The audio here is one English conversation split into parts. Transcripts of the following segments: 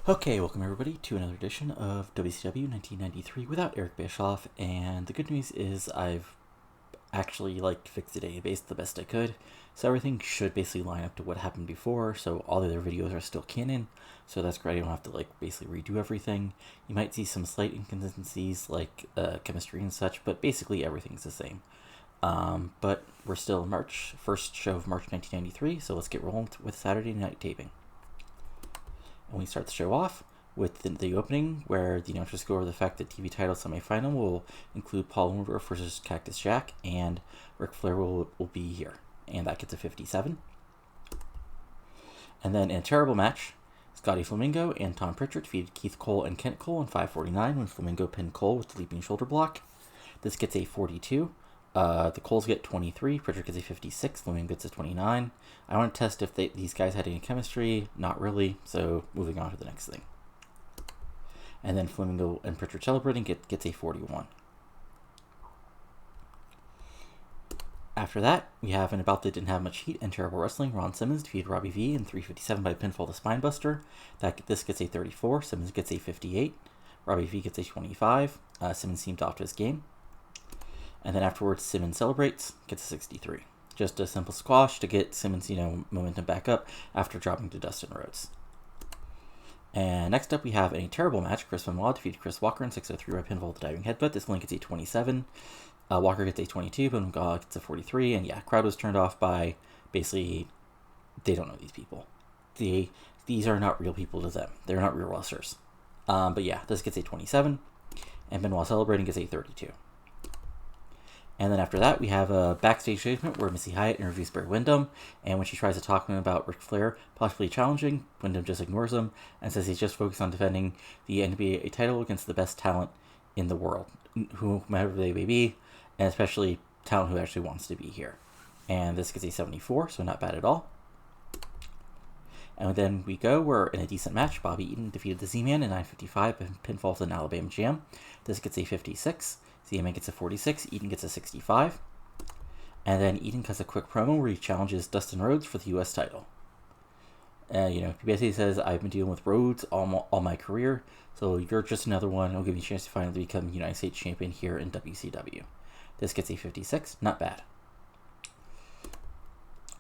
Okay, welcome everybody to another edition of WCW 1993 without Eric Bischoff, and the good news is I've actually fixed the database the best I could, so everything should basically line up to what happened before, so all the other videos are still canon, so that's great. I don't have to basically redo everything. You might see some slight inconsistencies like chemistry and such, but basically everything's the same. But we're still in March, first show of March 1993, so let's get rolling with Saturday night taping. And we start the show off with the opening, where the announcers go over the fact that TV title semifinal will include Paul Orndorff versus Cactus Jack, and Ric Flair will be here. And that gets a 57. And then in a terrible match, Scotty Flamingo and Tom Pritchard defeated Keith Cole and Kent Cole in 5:49 when Flamingo pinned Cole with the leaping shoulder block. This gets a 42. The Coles get 23, Pritchard gets a 56, Flamingo gets a 29. I want to test if these guys had any chemistry. Not really, so moving on to the next thing. And then Flamingo and Pritchard celebrating gets a 41. After that, we have an about that didn't have much heat and terrible wrestling. Ron Simmons defeated Robbie V in 3:57 by pinfall the Spinebuster. This gets a 34, Simmons gets a 58, Robbie V gets a 25. Simmons seemed off to his game. And then afterwards, Simmons celebrates, gets a 63. Just a simple squash to get Simmons, momentum back up after dropping to Dustin Rhodes. And next up, we have a terrible match. Chris Benoit defeated Chris Walker in 6:03 by pinfall with the diving headbutt. This one gets a 27. Walker gets a 22, Benoit gets a 43. And yeah, crowd was turned off by basically, they don't know these people. These are not real people to them. They're not real wrestlers. But yeah, this gets a 27. And Benoit celebrating gets a 32. And then after that, we have a backstage segment where Missy Hyatt interviews Barry Windham, and when she tries to talk to him about Ric Flair possibly challenging, Windham just ignores him and says he's just focused on defending the NBA title against the best talent in the world, whomever they may be, and especially talent who actually wants to be here. And this gets a 74, so not bad at all. And then we're in a decent match. Bobby Eaton defeated the Z-Man in 9:55 and pinfall with an Alabama Jam. This gets a 56. Z-Man gets a 46, Eaton gets a 65. And then Eaton cuts a quick promo where he challenges Dustin Rhodes for the U.S. title. He basically says, I've been dealing with Rhodes all my career, so you're just another one. I'll give you a chance to finally become United States champion here in WCW. This gets a 56, not bad.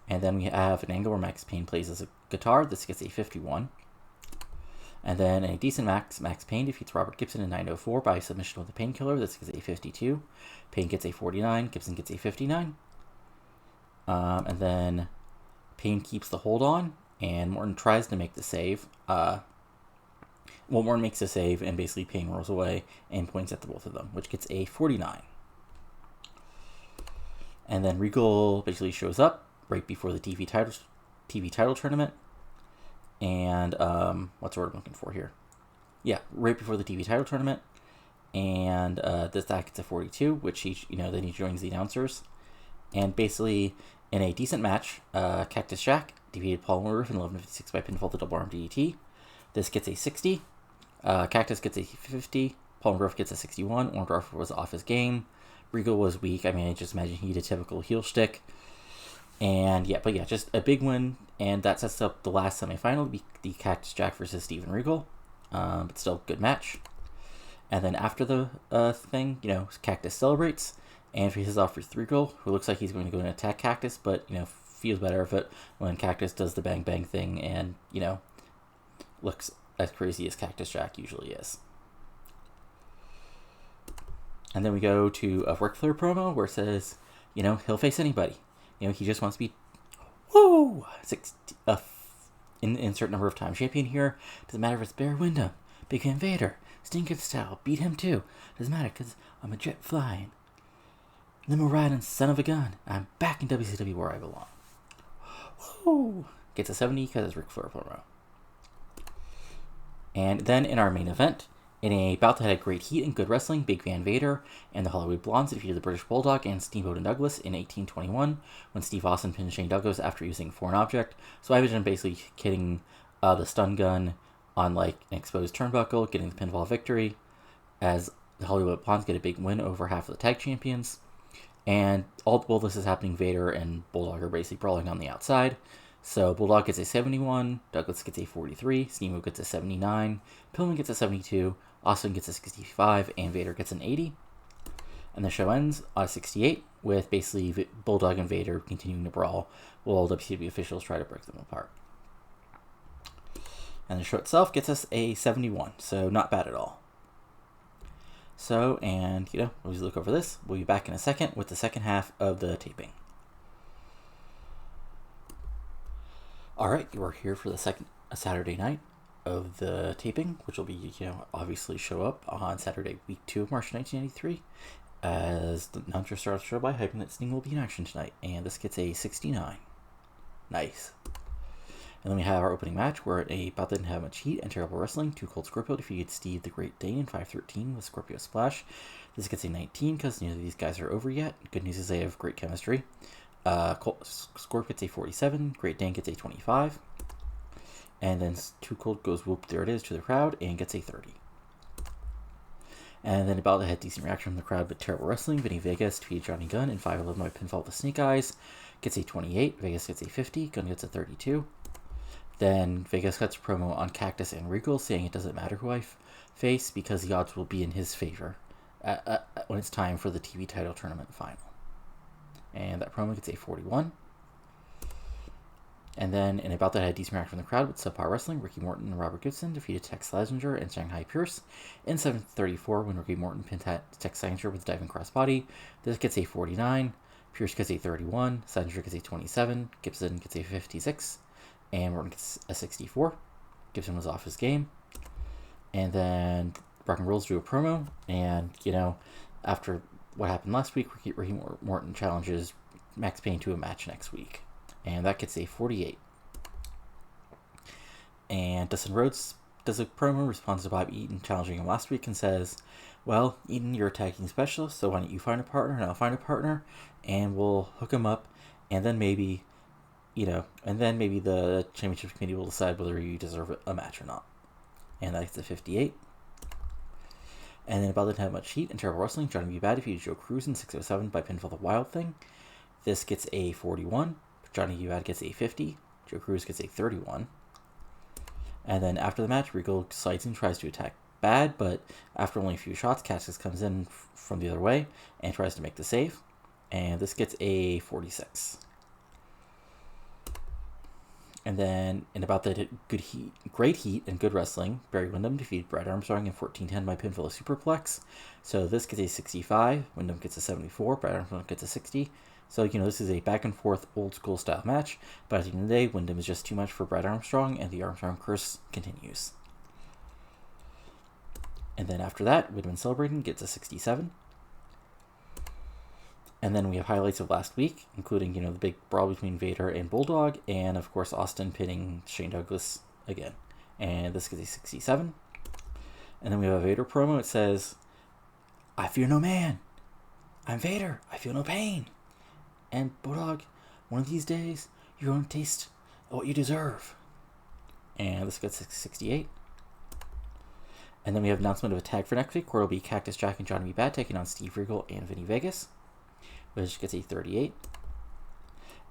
And then we have an angle where Max Payne plays as a guitar. This gets a 51. And then a decent Max Payne defeats Robert Gibson in 9:04 by submission with a painkiller. This gets a 52. Payne gets a 49. Gibson gets a 59. And then Payne keeps the hold on, and Morton tries to make the save. Morton makes a save, and basically Payne rolls away and points at the both of them, which gets a 49. And then Regal basically shows up right before the TV title tournament. And what's the word I'm looking for here? Yeah, right before the TV title tournament, and that gets a 42, which then he joins the announcers, and basically in a decent match, Cactus Jack defeated Paul Orndorff in 11:56 by pinfall the double arm DDT. This gets a 60. Cactus gets a 50. Paul Orndorff gets a 61. Orndorff was off his game. Regal was weak. I just imagine he did a typical heel shtick. And just a big win, and that sets up the last semifinal, the Cactus Jack versus Steven Regal, but still good match. And then after the thing, Cactus celebrates and faces off with Regal, who looks like he's going to go and attack Cactus, but feels better of it when Cactus does the bang bang thing and looks as crazy as Cactus Jack usually is. And then we go to a Ric Flair promo where it says, he'll face anybody. He just wants to be, insert number of time champion here. Doesn't matter if it's Barry Windham, Big Van Vader, Stinking Style, beat him too. Doesn't matter because I'm a jet flying, limo riding son of a gun. I'm back in WCW where I belong. Woo! Gets a 70 because it's Ric Flair promo. And then in our main event, in a bout that had great heat and good wrestling, Big Van Vader and the Hollywood Blondes defeated the British Bulldog and Steamboat and Douglas in 1821 when Steve Austin pinned Shane Douglas after using a foreign object. So I envision basically hitting the stun gun on an exposed turnbuckle, getting the pinfall victory, as the Hollywood Blondes get a big win over half of the tag champions. And while this is happening, Vader and Bulldog are basically brawling on the outside. So Bulldog gets a 71, Douglas gets a 43, Steamboat gets a 79, Pillman gets a 72, Austin gets a 65, and Vader gets an 80. And the show ends on a 68 with basically Bulldog and Vader continuing to brawl while WCW officials try to break them apart. And the show itself gets us a 71, so not bad at all. So, and, we'll just look over this. We'll be back in a second with the second half of the taping. Alright, we're here for the second Saturday night of the taping, which will be, obviously show up on Saturday, week 2 of March 1993, as the announcer starts the show by hyping that Sting will be in action tonight, and this gets a 69. Nice. And then we have our opening match, where it about didn't have much heat and terrible wrestling. Too Cold Scorpio defeated Steve the Great Dane in 5:13 with Scorpio Splash. This gets a 19 because neither of these guys are over yet. Good news is they have great chemistry. Scorp gets a 47, Great Dane gets a 25. And then Too Cold goes whoop, there it is, to the crowd and gets a 30. And then about had decent reaction from the crowd, but terrible wrestling. Vinny Vegas defeated Johnny Gunn in 5:11 by pinfall with Snake Eyes. Gets a 28, Vegas gets a 50, Gunn gets a 32. Then Vegas cuts a promo on Cactus and Regal, saying it doesn't matter who I face because the odds will be in his favor when it's time for the TV title tournament final. And that promo gets a 41. And then, in about that, had decent reaction from the crowd with subpar wrestling. Ricky Morton and Robert Gibson defeated Tex Slazenger and Shanghai Pierce in 7:34 when Ricky Morton pinned Tex Slazenger with a diving crossbody. This gets a 49. Pierce gets a 31. Slazenger gets a 27. Gibson gets a 56. And Morton gets a 64. Gibson was off his game. And then Rock and Rolls drew a promo. And, after what happened last week, Ricky Morton challenges Max Payne to a match next week. And that gets a 48. And Dustin Rhodes does a promo, responds to Bob Eaton challenging him last week and says, well, Eaton, you're a tag team specialist, so why don't you find a partner and I'll find a partner and we'll hook him up and then maybe the championship committee will decide whether you deserve a match or not. And that gets a 58. And then about didn't have much heat and terrible wrestling. Johnny B. Bad defeated Joe Cruz in 6:07 by pinfall the Wild Thing. This gets a 41. Johnny B. Bad gets a 50. Joe Cruz gets a 31. And then after the match, Regal slides and tries to attack Bad, but after only a few shots, Cactus comes in from the other way and tries to make the save. And this gets a 46. And then, in about the great heat and good wrestling, Barry Windham defeated Brad Armstrong in 14:10 by pinfall a superplex. So this gets a 65. Windham gets a 74. Brad Armstrong gets a 60. So, this is a back and forth old school style match. But at the end of the day, Windham is just too much for Brad Armstrong, and the Armstrong curse continues. And then after that, Windham Celebrating gets a 67. And then we have highlights of last week, including, the big brawl between Vader and Bulldog, and of course Austin pinning Shane Douglas again. And this gets a 67. And then we have a Vader promo. It says, I fear no man. I'm Vader. I feel no pain. And Bulldog, one of these days, you're going to taste what you deserve. And this gets a 68. And then we have announcement of a tag for next week, where it'll be Cactus Jack and Johnny B. Bad taking on Steve Regal and Vinny Vegas, which gets a 38.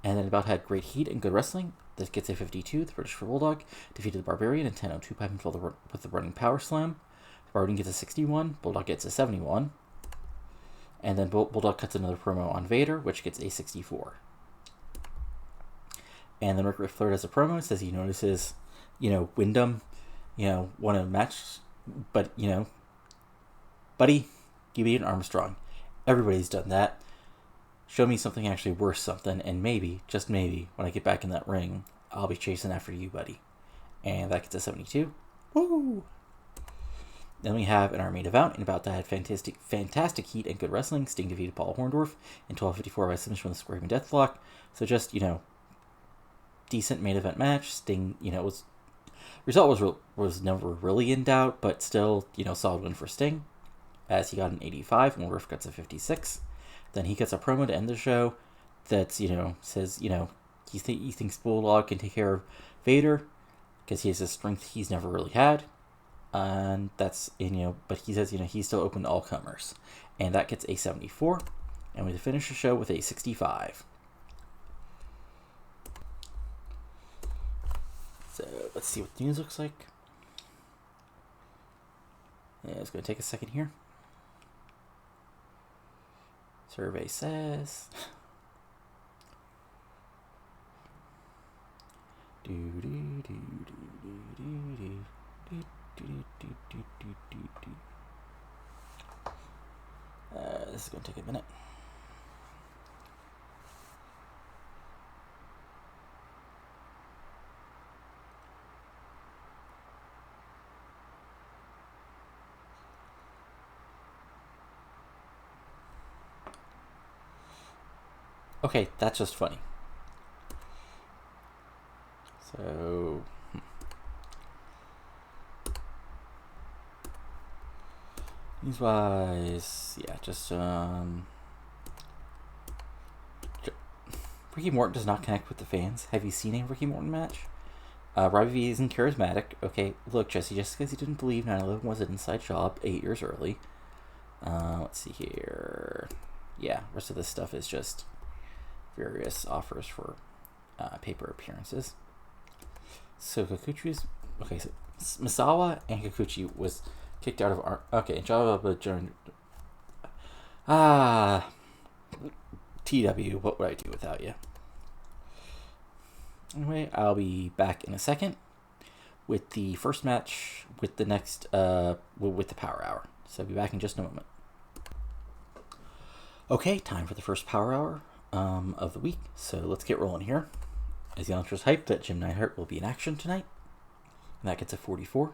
And then about had great heat and good wrestling. This gets a 52. The British Bulldog defeated the Barbarian in 10:02 by pinfall with the running power slam. The Barbarian gets a 61. Bulldog gets a 71. And then Bulldog cuts another promo on Vader, which gets a 64. And then Ric Flair does a promo. Says he notices, Windham, won a match, but, buddy, you beat Armstrong. Everybody's done that. Show me something actually worth something, and maybe, just maybe, when I get back in that ring, I'll be chasing after you, buddy. And that gets a 72. Woo! Then we have in our main event, and about that fantastic heat and good wrestling, Sting defeated Paul Orndorff in 12:54 by submission from the Scorpion Deathlock. So just, decent main event match. Sting, was never really in doubt, but still, solid win for Sting, as he got an 85, and Orndorff gets a 56. Then he gets a promo to end the show that's, says, he thinks Bulldog can take care of Vader because he has a strength he's never really had. And that's, but he says, he's still open to all comers. And that gets a 74. And we finish the show with a 65. So let's see what the news looks like. Yeah, it's going to take a second here. Survey says. This is going to take a minute. Okay, that's just funny. So, news-wise, yeah, just Ricky Morton does not connect with the fans. Have you seen a Ricky Morton match? Robbie V isn't charismatic. Okay, look, Jesse, just because he didn't believe 9/11 was an inside job 8 years early. Let's see here. Yeah, rest of this stuff is just various offers for paper appearances. So Kikuchi's... Okay, so Misawa and Kikuchi was kicked out of... Okay, Java joined... TEW, what would I do without you? Anyway, I'll be back in a second with the first match with the next... with the Power Hour. So I'll be back in just a moment. Okay, time for the first Power Hour of the week. So let's get rolling here. As the announcer's hyped that Jim Neidhart will be in action tonight. And that gets a 44.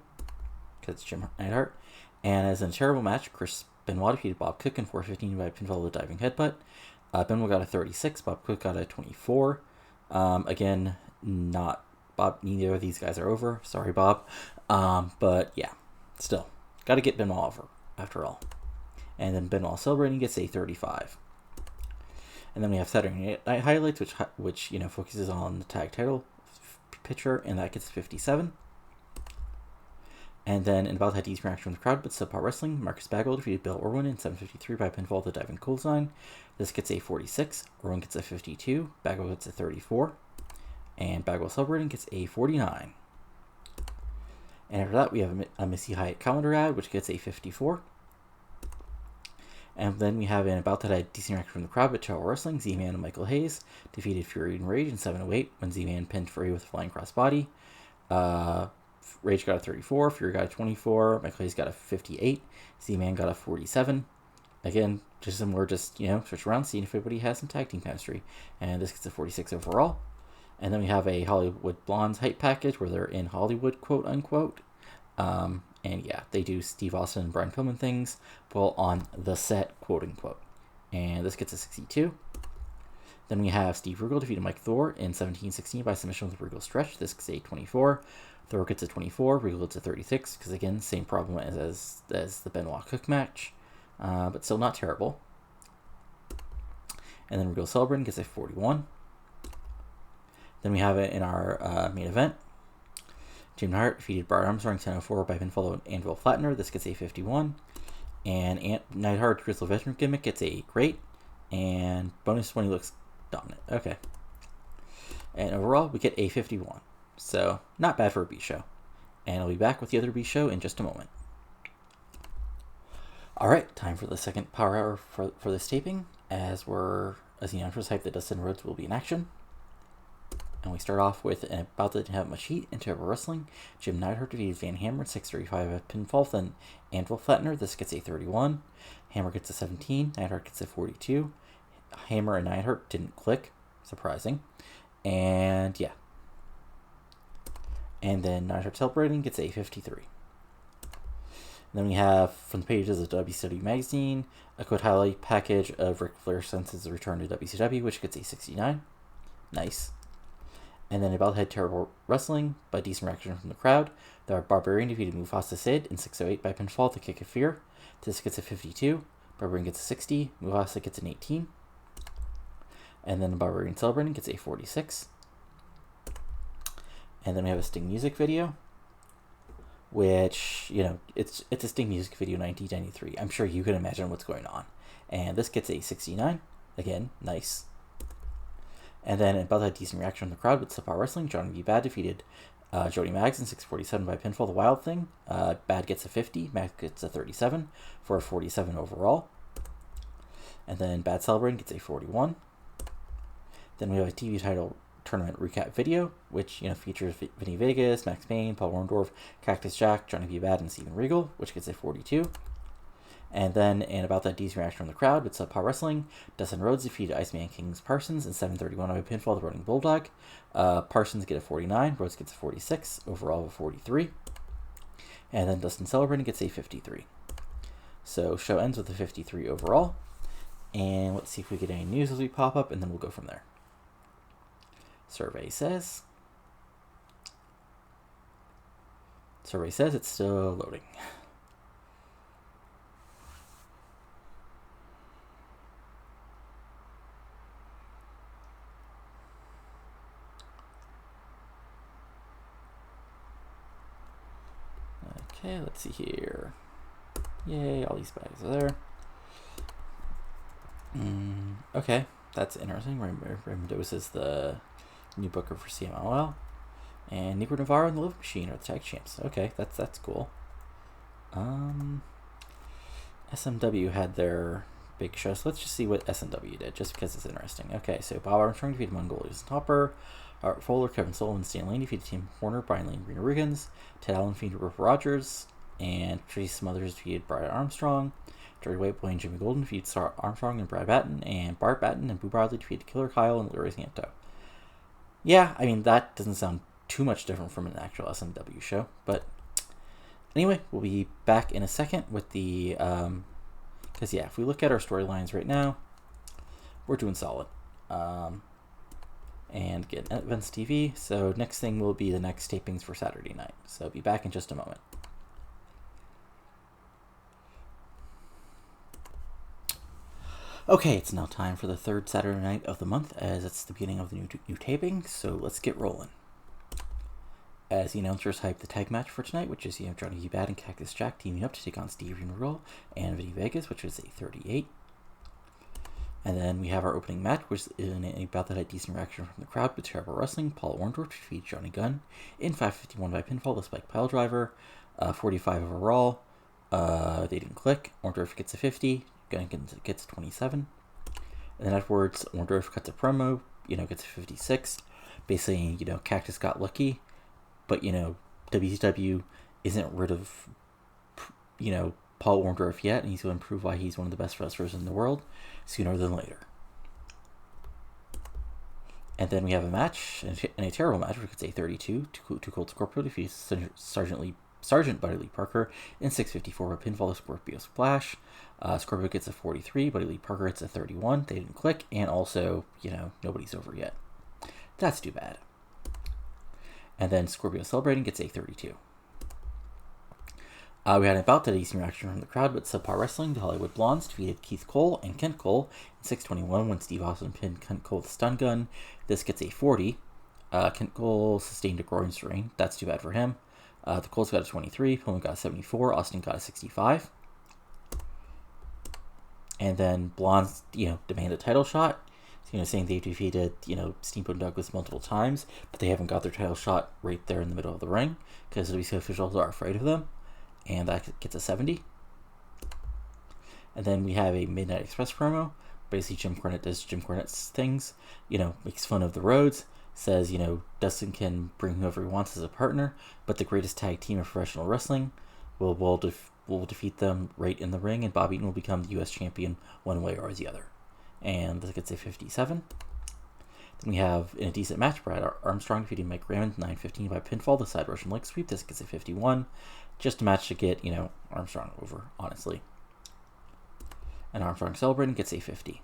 Because it's Jim Neidhart. And as in a terrible match, Chris Benoit defeated Bob Cook in 4:15 by pinfall with a diving headbutt. Benoit got a 36. Bob Cook got a 24. Again, not Bob. Neither of these guys are over. Sorry, Bob. But yeah, still got to get Benoit over after all. And then Benoit celebrating gets a 35. And then we have Saturday Night Highlights, which focuses on the tag title picture, and that gets 57. And then in about that decent reaction from the crowd, but subpar wrestling, Marcus Bagwell defeated Bill Irwin in 7:53 by pinfall with a diving clothesline. This gets a 46. Irwin gets a 52. Bagwell gets a 34. And Bagwell celebrating gets a 49. And after that, we have a Missy Hyatt calendar ad, which gets a 54. And then we have an about that had decent reaction from the crowd, but Tower Wrestling, Z-Man and Michael Hayes defeated Fury and Rage in 7:08 when Z-Man pinned Fury with a flying crossbody. Rage got a 34, Fury got a 24, Michael Hayes got a 58, Z-Man got a 47. Again, just similar, switch around, seeing if everybody has some tag team chemistry. And this gets a 46 overall. And then we have a Hollywood Blondes hype package where they're in Hollywood, quote unquote. And yeah, they do Steve Austin and Brian Pillman things while on the set, quote unquote. And this gets a 62. Then we have Steve Rugal defeated Mike Thor in 17:16 by submission with a Rugal stretch. This gets a 24. Thor gets a 24. Rugal gets a 36. Because again, same problem as the Benoit Cook match. But still not terrible. And then Rugal celebrating gets a 41. Then we have it in our main event. Jim Neidhart defeated Bart Armstrong 10:04 by pinfall with Anvil Flattener. This gets a 51. And Neidhart Grizzly Veteran gimmick gets a great. And bonus when he looks dominant. Okay. And overall, we get a 51. So, not bad for a B show. And I'll be back with the other B show in just a moment. Alright, time for the second Power Hour for this taping. As the announcer's hype that Dustin Rhodes will be in action. And we start off with an about that didn't have much heat in Terrible Wrestling. Jim Neidhart defeated Van Hammer at 6:35 at pinfall. Then Anvil Flattener. This gets a 31. Hammer gets a 17. Neidhart gets a 42. Hammer and Neidhart didn't click. Surprising. And yeah. And then Neidhart celebrating gets a 53. Then we have, from the pages of WCW Magazine, a quick highlight package of Ric Flair since his return to WCW, which gets a 69. Nice. And then about head Terrible Wrestling, by decent reaction from the crowd. The Barbarian defeated Mufasa Sid in 6:08 by pinfall, the Kick of Fear. This gets a 52. Barbarian gets a 60. Mufasa gets an 18. And then the Barbarian celebrating gets a 46. And then we have a Sting music video, which, it's a Sting music video 1993. I'm sure you can imagine what's going on. And this gets a 69. Again, nice. And then about that decent reaction from the crowd with subpar wrestling, Johnny B. Bad defeated Jody Magson, 647 by pinfall, the Wild Thing. Bad gets a 50, Max gets a 37 for a 47 overall. And then Bad Celebrating gets a 41. Then we have a TV title tournament recap video, which features Vinny Vegas, Max Payne, Paul Orndorff, Cactus Jack, Johnny B. Bad, and Steven Regal, which gets a 42. And then, and about that decent reaction from the crowd with Subpar Wrestling, Dustin Rhodes defeated Iceman Kings Parsons in 7:31 by pinfall, the Running Bulldog. Parsons get a 49, Rhodes gets a 46, overall a 43. And then Dustin Celebrating gets a 53. So show ends with a 53 overall. And let's see if we get any news as we pop up, and then we'll go from there. Survey says it's still loading. Okay, let's see here. Yay, all these bags are there. Okay, that's interesting. Raymond is the new booker for CMLL. And Nico Navarro and the Live Machine are the tag champs. Okay, that's cool. SMW had their big show, so let's just see what SMW did, just because it's interesting. Okay, so Bob Armstrong defeated Mongolia's Topper. Art Fuller, Kevin Sullivan, Stan Lane defeated Tim Horner, Brian Lane, Rena Riggins. Ted Allen defeated Rip Rogers. And Tracy Smothers defeated Brian Armstrong. Jerry Whiteboy and Jimmy Golden defeated Star Armstrong and Brad Batten. And Bart Batten and Boo Bradley defeated Killer Kyle and Larry Santo. Yeah, I mean, that doesn't sound too much different from an actual SMW show. But anyway, we'll be back in a second with the... Because, yeah, if we look at our storylines right now, we're doing solid. And get Events TV. So next thing will be the next tapings for Saturday night. So be back in just a moment. Okay, it's now time for the third Saturday night of the month, as it's the beginning of the new taping, so let's get rolling. As the announcers hype the tag match for tonight, which is Johnny B. Bad and Cactus Jack teaming up to take on Steven Regal and Vinny Vegas, which is a 38. And then we have our opening match, which is about that had decent reaction from the crowd with Terrible Wrestling. Paul Orndorff defeated Johnny Gunn in 5:51 by pinfall, the Spike Pile Driver, 45 overall. They didn't click. Orndorff gets a 50. Gunn gets 27. And then afterwards, Orndorff cuts a promo, gets a 56. Basically, Cactus got lucky, but, WCW isn't rid of, Paul Orndorff yet, and he's going to prove why he's one of the best wrestlers in the world sooner than later. And then we have a match, and a terrible match, which gets a 32. Too Cold Scorpio defeats Sergeant Buddy Lee Parker in 6:54 by pinfall, the Scorpio Splash. Scorpio gets a 43, Buddy Lee Parker gets a 31. They didn't click, and also, nobody's over yet. That's too bad. And then Scorpio Celebrating gets a 32. We had about that decent reaction from the crowd, but Subpar Wrestling, the Hollywood Blondes, defeated Keith Cole and Kent Cole in 6:21 when Steve Austin pinned Kent Cole with a stun gun. This gets a 40. Kent Cole sustained a groin strain. That's too bad for him. The Coles got a 23, Pillman got a 74, Austin got a 65. And then Blondes, demand a title shot. Saying they've defeated, Steamboat Douglas multiple times, but they haven't got their title shot right there in the middle of the ring because the WCW officials are afraid of them. And that gets a 70. And then we have a Midnight Express promo. Basically, Jim Cornette does Jim Cornette's things, makes fun of the Rhodes, says, Dustin can bring whoever he wants as a partner, but the greatest tag team of professional wrestling will defeat them right in the ring, and Bob Eaton will become the U.S. champion one way or the other. And this gets a 57. Then we have, in a decent match, Brad Armstrong defeating Mike Raymond 9:15 by pinfall, the side Russian leg sweep. This gets a 51. Just a match to get, Armstrong over, honestly. And Armstrong Celebrating gets a 50.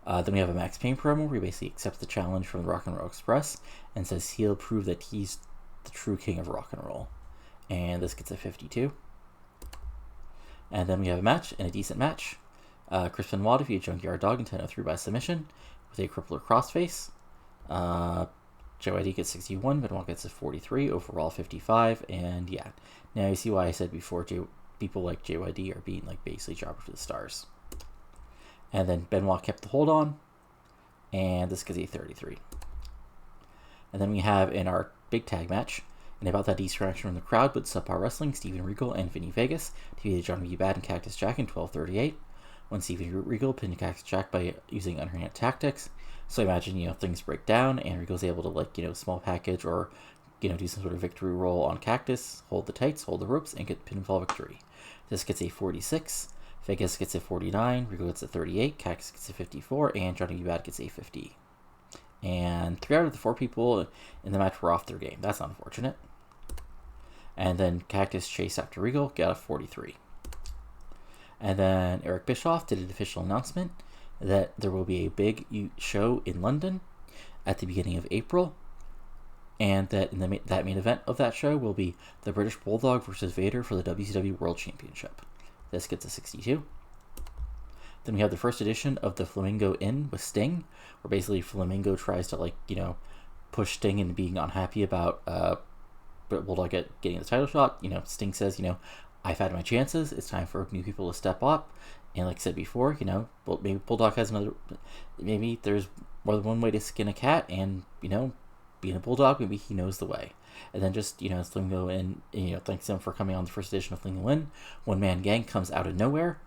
Then we have a Max Payne promo where he basically accepts the challenge from the Rock and Roll Express and says he'll prove that he's the true king of rock and roll. And this gets a 52. And then we have a match, and a decent match. Chris Benoit defeated Junkyard Dog in 10:03 by submission with a crippler crossface. JYD gets 61, Benoit gets a 43, overall 55, and yeah. Now you see why I said before people like JYD are being basically jobbers to the stars. And then Benoit kept the hold on, and this gets a 33. And then we have in our big tag match. And about that distraction from the crowd, but subpar wrestling, Steven Regal and Vinny Vegas defeated Johnny B. Bad and Cactus Jack in 12:38. When Steven Regal pinned Cactus Jack by using underhand tactics. So I imagine, things break down and Regal's able to, small package or, do some sort of victory roll on Cactus, hold the tights, hold the ropes, and get pinfall victory. This gets a 46, Vegas gets a 49, Regal gets a 38, Cactus gets a 54, and Johnny B. Bad gets a 50. And 3 out of the 4 people in the match were off their game. That's unfortunate. And then Cactus chased after Regal, got a 43. And then Eric Bischoff did an official announcement that there will be a big show in London at the beginning of April, and that that main event of that show will be the British Bulldog versus Vader for the WCW World Championship. This gets a 62. Then we have the first edition of the Flamingo Inn with Sting, where basically Flamingo tries to push Sting into being unhappy about Bulldog getting the title shot. Sting says, I've had my chances. It's time for new people to step up. And like I said before, maybe Bulldog has maybe there's more than one way to skin a cat, and, being a Bulldog, maybe he knows the way. And then just, Flamingo and, thanks him for coming on the first edition of Flamingo Win. One Man Gang comes out of nowhere,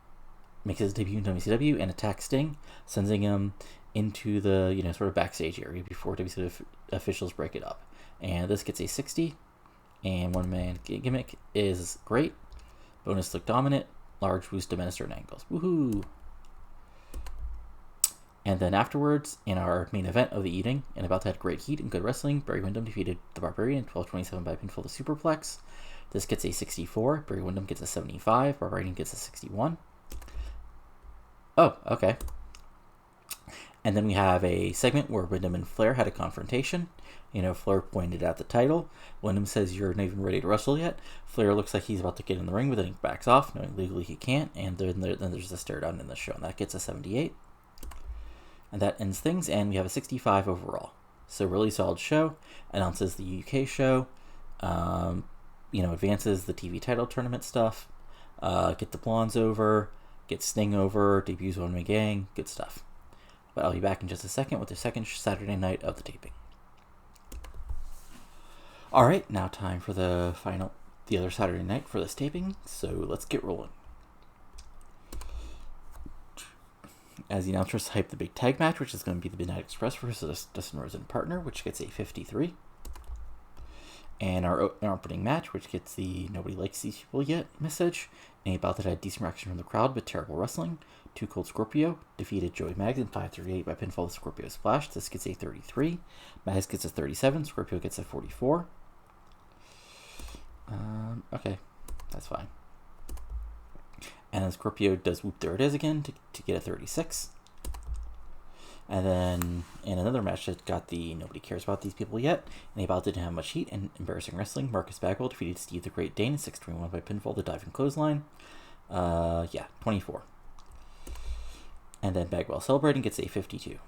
makes his debut in WCW, and attacks Sting, sending him into the, sort of backstage area before WCW officials break it up. And this gets a 60, and One Man Gimmick is great. Bonus look dominant, large boost to certain angles. Woohoo! And then afterwards, in our main event of the evening, and about to have great heat and good wrestling, Barry Windham defeated the Barbarian 12:27 by pinfall to Superplex. This gets a 64. Barry Windham gets a 75. Barbarian gets a 61. Oh, okay. And then we have a segment where Windham and Flair had a confrontation. Flair pointed at the title. Windham says, "You're not even ready to wrestle yet." Flair looks like he's about to get in the ring, but then he backs off, knowing legally he can't. And then there's a stare down in the show, and that gets a 78. And that ends things, and we have a 65 overall. So really solid show. Announces the UK show. Advances the TV title tournament stuff. Get the Blondes over. Get Sting over. Debuts One Man Gang. Good stuff. But I'll be back in just a second with the second Saturday night of the taping. Alright, now time for the other Saturday night for this taping, so let's get rolling. As the announcers hype the big tag match, which is going to be the Midnight Express versus Dustin Rhodes and Partner, which gets a 53. And our opening match, which gets the "nobody likes these people yet" message, and about that had decent reaction from the crowd, but terrible wrestling. Too Cold Scorpio defeated Joey Maggs in 5:38 by pinfall to Scorpio Splash. This gets a 33. Maggs gets a 37. Scorpio gets a 44. Okay, that's fine. And then Scorpio does Whoop There It Is again to get a 36. And then in another match that got the "nobody cares about these people yet," and about didn't have much heat and embarrassing wrestling, Marcus Bagwell defeated Steve the Great Dane in 6:21 by pinfall to diving clothesline. 24. And then Bagwell celebrating gets a 52.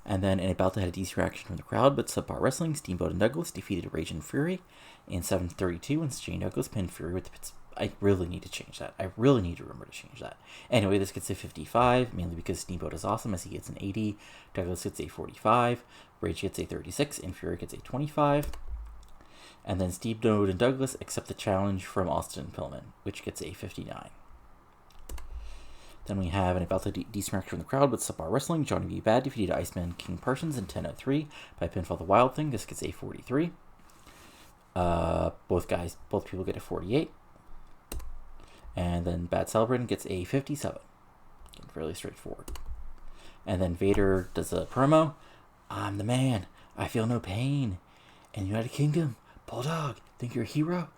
And then in a bout that had a decent reaction from the crowd, but subpar wrestling, Steamboat and Douglas defeated Rage and Fury in 7:32, and Shane Douglas pinned Fury with the pits. I really need to change that. I really need to remember to change that. Anyway, this gets a 55, mainly because Steamboat is awesome as he gets an 80, Douglas gets a 45, Rage gets a 36, and Fury gets a 25. And then Steamboat and Douglas accept the challenge from Austin and Pillman, which gets a 59. Then we have an about the decent reaction from the crowd with subpar wrestling. Johnny B. Bad defeated Iceman King Parsons in 10:03 by pinfall the Wild Thing. This gets a 43. Both people get a 48. And then Bad Celebrating gets a 57. Fairly straightforward. And then Vader does a promo. "I'm the man. I feel no pain. In the United Kingdom, Bulldog, think you're a hero?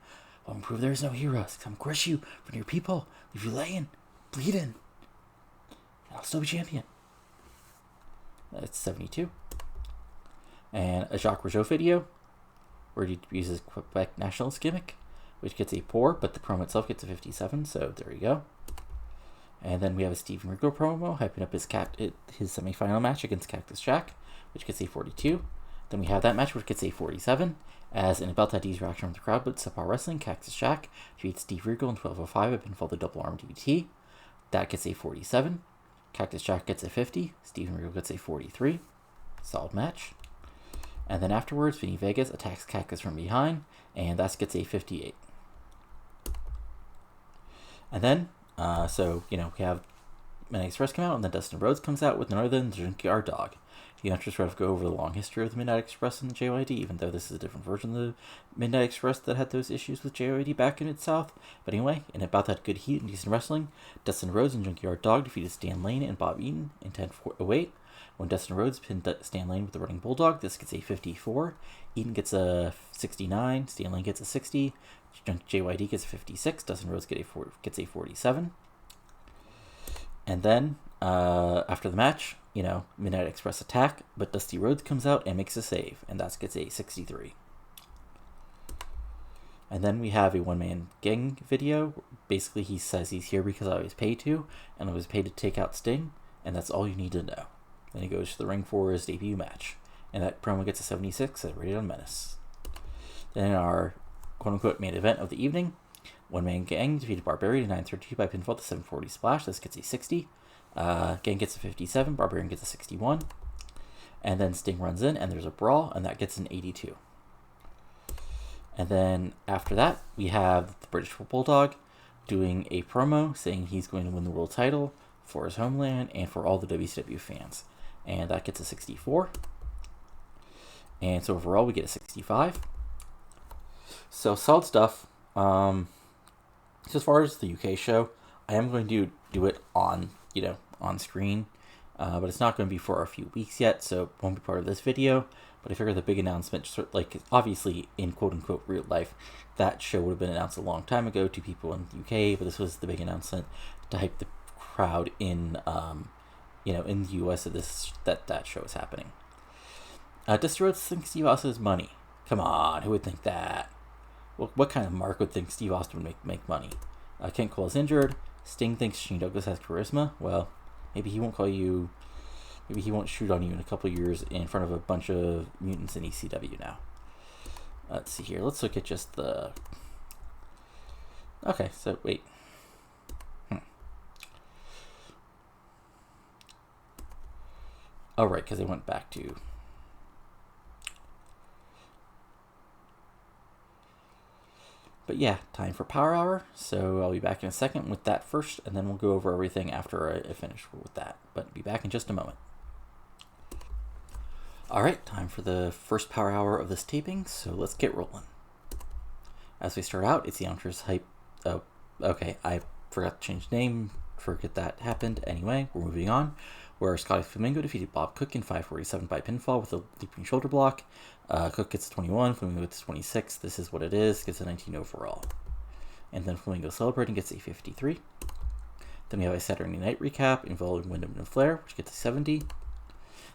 I'll prove there's no heroes. Come crush you from your people. Leave you laying, bleeding. And I'll still be champion." That's 72. And a Jacques Rougeau video where he uses Quebec nationalist gimmick, which gets a 4, but the promo itself gets a 57, so there you go. And then we have a Steven Regal promo hyping up his semifinal match against Cactus Jack, which gets a 42. Then we have that match, which gets a 47, as in about that reaction from the crowd, but subpar wrestling, Cactus Jack defeats Steve Regal in 12:05 at pinfall the double arm DDT. That gets a 47. Cactus Jack gets a 50. Steven Regal gets a 43. Solid match. And then afterwards, Vinny Vegas attacks Cactus from behind, and that gets a 58. And then, we have Midnight Express come out, and then Dustin Rhodes comes out with none other than the Junkyard Dog. The Unters sort of go over the long history of the Midnight Express and the JYD, even though this is a different version of the Midnight Express that had those issues with JYD back in its South. But anyway, in about that good heat and decent wrestling, Dustin Rhodes and Junkyard Dog defeated Stan Lane and Bob Eaton in 10:08. When Dustin Rhodes pinned Stan Lane with the Running Bulldog, this gets a 54. Eaton gets a 69. Stan Lane gets a 60. JYD gets a 56. Dustin Rhodes gets a 47. And then, after the match, Midnight Express attack, but Dusty Rhodes comes out and makes a save, and that gets a 63. And then we have a one-man gang video. Basically, he says he's here because I was paid to, and I was paid to take out Sting, and that's all you need to know. Then he goes to the ring for his debut match, and that promo gets a 76 as rated on Menace. Then in our quote-unquote main event of the evening, one-man gang defeated Barbarian in 9:32 by pinfall to 740 splash. This gets a 60. Gang gets a 57. Barbarian gets a 61. And then Sting runs in, and there's a brawl, and that gets an 82. And then after that, we have the British Bulldog doing a promo saying he's going to win the world title for his homeland and for all the WCW fans. And that gets a 64. And so overall, we get a 65. So solid stuff. So as far as the UK show, I am going to do it on screen, but it's not going to be for a few weeks yet, so it won't be part of this video. But I figure the big announcement, obviously in quote-unquote real life, that show would have been announced a long time ago to people in the UK, but this was the big announcement to hype the crowd in the US that show is happening. Dusty Rhodes thinks Steve Austin has money. Come on, who would think that? What kind of mark would think Steve Austin would make money? Kent Cole is injured. Sting thinks Shane Douglas has charisma. Well, maybe he won't shoot on you in a couple of years in front of a bunch of mutants in ECW now. Let's see here. Let's look at just the... Okay, so wait. Oh, right, because they went back to... But yeah, time for Power Hour, so I'll be back in a second with that first, and then we'll go over everything after I finish with that, but be back in just a moment. Alright, time for the first Power Hour of this taping, so let's get rolling. As we start out, it's the Outers hype... Oh, okay, I forgot to change the name, forget that happened. Anyway, we're moving on, where Scotty Flamingo defeated Bob Cook in 5:47 by pinfall with a leaping shoulder block. Cook gets 21, Flamingo gets 26. This is what it is, gets a 19 overall. And then Flamingo Celebrating gets a 53. Then we have a Saturday Night recap involving Windham Ric Flair, which gets a 70.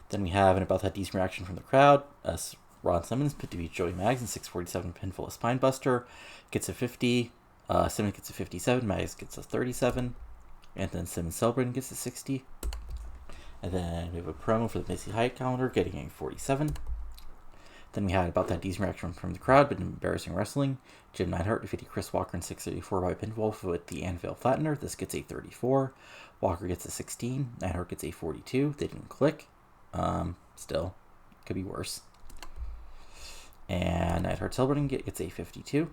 Then we have an about that decent reaction from the crowd. Ron Simmons defeats Joey Maggs in 6:47 pinfall a spinebuster, gets a 50. Simmons gets a 57, Maggs gets a 37. And then Simmons Celebrating gets a 60. And then we have a promo for the Missy Hyatt calendar getting a 47. Then we had about that decent reaction from the crowd, but embarrassing wrestling. Jim Neidhart defeated Chris Walker in 6:34 by pinfall with the Anvil Flattener. This gets a 34. Walker gets a 16. Neidhart gets a 42. They didn't click. Still, could be worse. And Neidhart Celebrating gets a 52.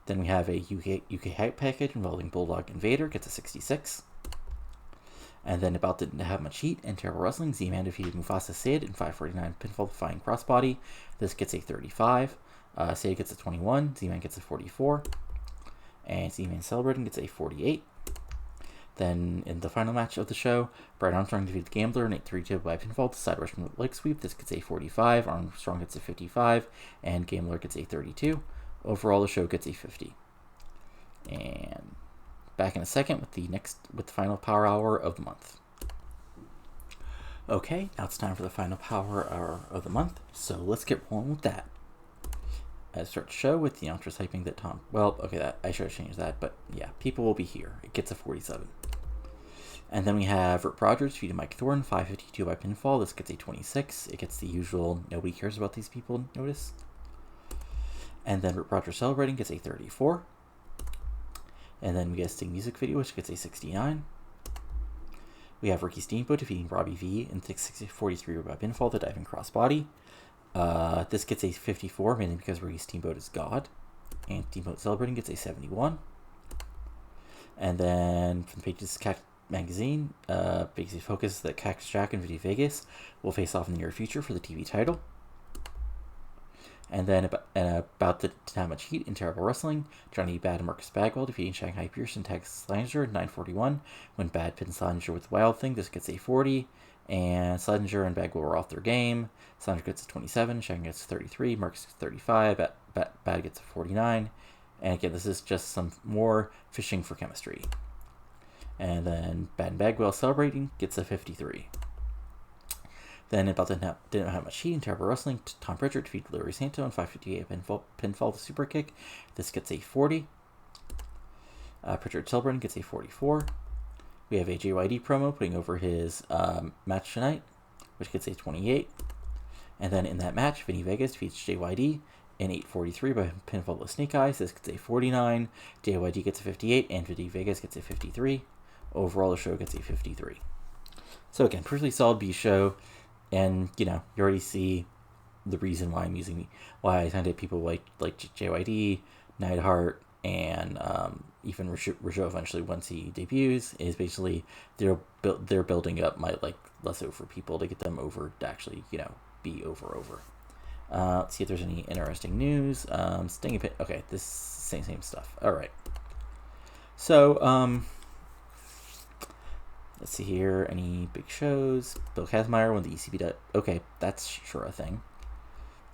Then we have a UK hype package involving Bulldog and Vader, gets a 66. And then about didn't have much heat and terrible wrestling. Z-Man defeated Mufasa Sid in 5:49 pinfall defying crossbody. This gets a 35. Sid gets a 21. Z-Man gets a 44. And Z-Man Celebrating gets a 48. Then in the final match of the show, Brad Armstrong defeated Gambler in 8-3 by pinfall to side Russian leg sweep. This gets a 45. Armstrong gets a 55. And Gambler gets a 32. Overall, the show gets a 50. And... back in a second with the final Power Hour of the month. Okay, now it's time for the final Power Hour of the month, so let's get rolling with that. I start the show with the announcers hyping that Tom... Well, okay, that I should have changed that, but yeah, people will be here. It gets a 47. And then we have Rip Rogers defeated Mike Thornton, 5:52 by pinfall. This gets a 26. It gets the usual nobody cares about these people notice. And then Rip Rogers Celebrating gets a 34. And then we get a Sting music video, which gets a 69. We have Ricky Steamboat defeating Robbie V in 6:43 by pinfall, the diving crossbody. This gets a 54, mainly because Ricky Steamboat is God. And Steamboat Celebrating gets a 71. And then from the pages of Cactus Magazine, basically focuses that Cactus Jack and Vinny Vegas will face off in the near future for the TV title. And then about the Not Much Heat in Terrible Wrestling, Johnny Bad and Marcus Bagwell defeating Shanghai Pierce and Texas Slanger in 9:41. When Bad pins Slanger with Wild Thing, this gets a 40. And Slanger and Bagwell were off their game. Slanger gets a 27, Shanghai gets a 33, Marcus gets a 35, Bad gets a 49. And again, this is just some more fishing for chemistry. And then Bad and Bagwell Celebrating gets a 53. Then about Didn't Have Much Heat in Terrible Wrestling, Tom Pritchard defeated Larry Santo in 5:58 pinfall to super kick. This gets a 40. Pritchard Celebrating gets a 44. We have a JYD promo putting over his match tonight, which gets a 28. And then in that match, Vinny Vegas defeats JYD in 8:43 by pinfall with Snake Eyes. This gets a 49. JYD gets a 58, and Vinny Vegas gets a 53. Overall, the show gets a 53. So again, pretty solid B show. And, you already see the reason why why I tend to people like JYD, Neidhart, and even Rougeau eventually once he debuts, is basically they're building up my less over people to get them over to actually, be over. Let's see if there's any interesting news. Sting Pit. Okay, this same stuff. All right. So, let's see here. Any big shows? Bill Kazmaier won the ECB. Okay, that's sure a thing.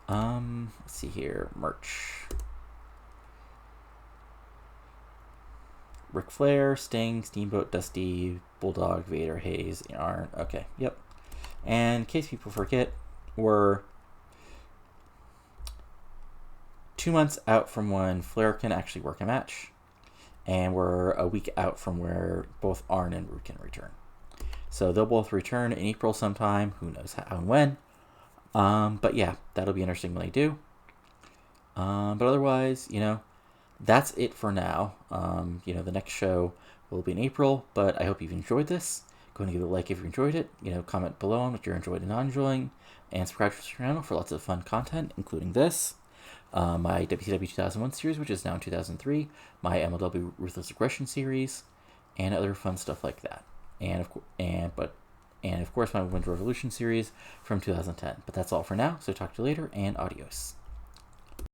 Let's see here. Merch. Ric Flair, Sting, Steamboat, Dusty, Bulldog, Vader, Hayes, Arn. Okay, yep. And in case people forget, we're 2 months out from when Flair can actually work a match. And we're a week out from where both Arn and Root can return. So they'll both return in April sometime. Who knows how and when. But yeah, that'll be interesting when they do. But otherwise, that's it for now. The next show will be in April, but I hope you've enjoyed this. Go ahead and give it a like if you enjoyed it. Comment below on what you're enjoying and not enjoying. And subscribe to the channel for lots of fun content, including this. My WCW 2001 series, which is now in 2003, my MLW Ruthless Aggression series, and other fun stuff like that. And of course my Women's Revolution series from 2010. But that's all for now, so talk to you later, and adios.